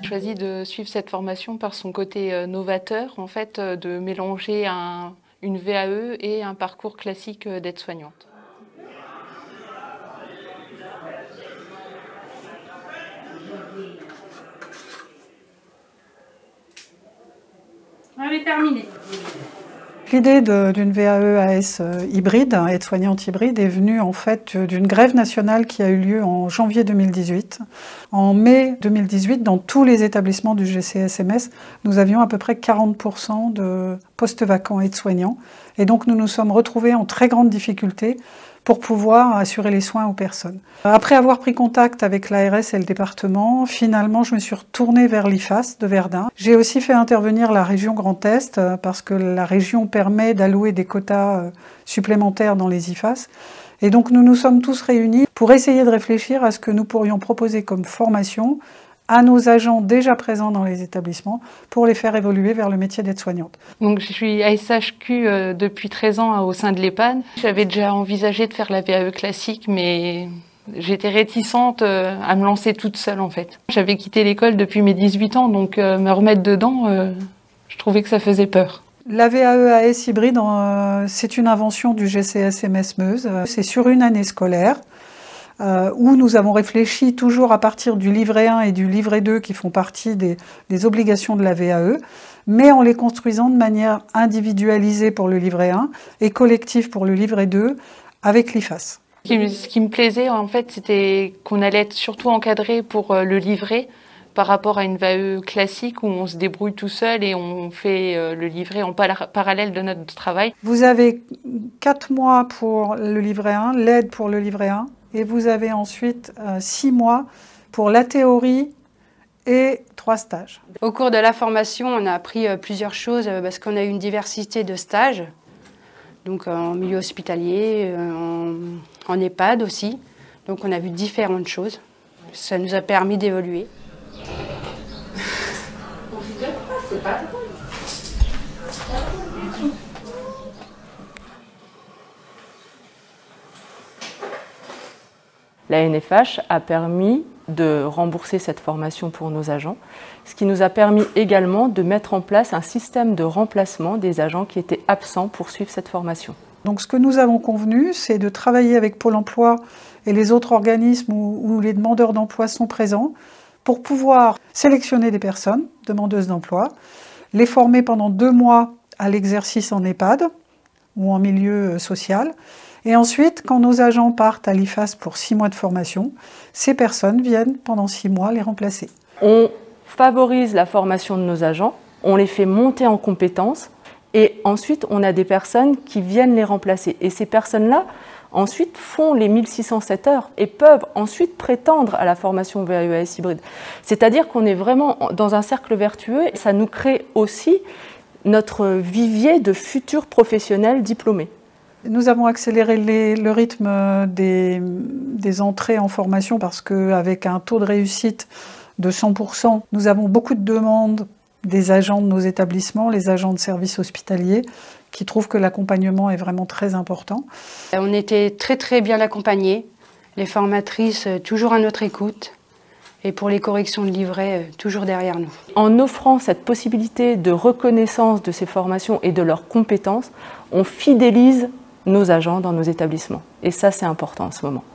J'ai choisi de suivre cette formation par son côté novateur, en fait, de mélanger une VAE et un parcours classique d'aide-soignante. On est terminé. L'idée d'une VAE-AS hybride, aide-soignante hybride, est venue en fait d'une grève nationale qui a eu lieu en janvier 2018. En mai 2018, dans tous les établissements du GCSMS, nous avions à peu près 40% de postes vacants aide-soignants. Et donc nous nous sommes retrouvés en très grande difficulté pour pouvoir assurer les soins aux personnes. Après avoir pris contact avec l'ARS et le département, finalement je me suis retournée vers l'IFAS de Verdun. J'ai aussi fait intervenir la région Grand Est parce que la région permet d'allouer des quotas supplémentaires dans les IFAS. Et donc nous nous sommes tous réunis pour essayer de réfléchir à ce que nous pourrions proposer comme formation à nos agents déjà présents dans les établissements pour les faire évoluer vers le métier d'aide-soignante. Donc je suis ASHQ depuis 13 ans au sein de l'EHPAD. J'avais déjà envisagé de faire la VAE classique, mais j'étais réticente à me lancer toute seule en fait. J'avais quitté l'école depuis mes 18 ans, donc me remettre dedans, je trouvais que ça faisait peur. La VAE-AS hybride, c'est une invention du GCSMS Meuse. C'est sur une année scolaire. Où nous avons réfléchi toujours à partir du livret 1 et du livret 2 qui font partie des obligations de la VAE, mais en les construisant de manière individualisée pour le livret 1 et collective pour le livret 2 avec l'IFAS. Ce qui me plaisait en fait, c'était qu'on allait être surtout encadré pour le livret par rapport à une VAE classique où on se débrouille tout seul et on fait le livret en parallèle de notre travail. Vous avez 4 mois pour le livret 1, l'aide pour le livret 1. Et vous avez ensuite 6 mois pour la théorie et 3 stages. Au cours de la formation, on a appris plusieurs choses parce qu'on a eu une diversité de stages, donc en milieu hospitalier, en EHPAD aussi. Donc on a vu différentes choses. Ça nous a permis d'évoluer. La NFH a permis de rembourser cette formation pour nos agents, ce qui nous a permis également de mettre en place un système de remplacement des agents qui étaient absents pour suivre cette formation. Donc ce que nous avons convenu, c'est de travailler avec Pôle emploi et les autres organismes où les demandeurs d'emploi sont présents pour pouvoir sélectionner des personnes demandeuses d'emploi, les former pendant 2 mois à l'exercice en EHPAD ou en milieu social. Et ensuite, quand nos agents partent à l'IFAS pour 6 mois de formation, ces personnes viennent pendant 6 mois les remplacer. On favorise la formation de nos agents, on les fait monter en compétences et ensuite on a des personnes qui viennent les remplacer. Et ces personnes-là, ensuite, font les 1607 heures et peuvent ensuite prétendre à la formation VAE-AS hybride. C'est-à-dire qu'on est vraiment dans un cercle vertueux et ça nous crée aussi notre vivier de futurs professionnels diplômés. Nous avons accéléré le rythme des entrées en formation parce qu'avec un taux de réussite de 100%, nous avons beaucoup de demandes des agents de nos établissements, les agents de services hospitaliers, qui trouvent que l'accompagnement est vraiment très important. On était très bien accompagnés, les formatrices toujours à notre écoute et pour les corrections de livret toujours derrière nous. En offrant cette possibilité de reconnaissance de ces formations et de leurs compétences, on fidélise nos agents dans nos établissements. Et ça, c'est important en ce moment.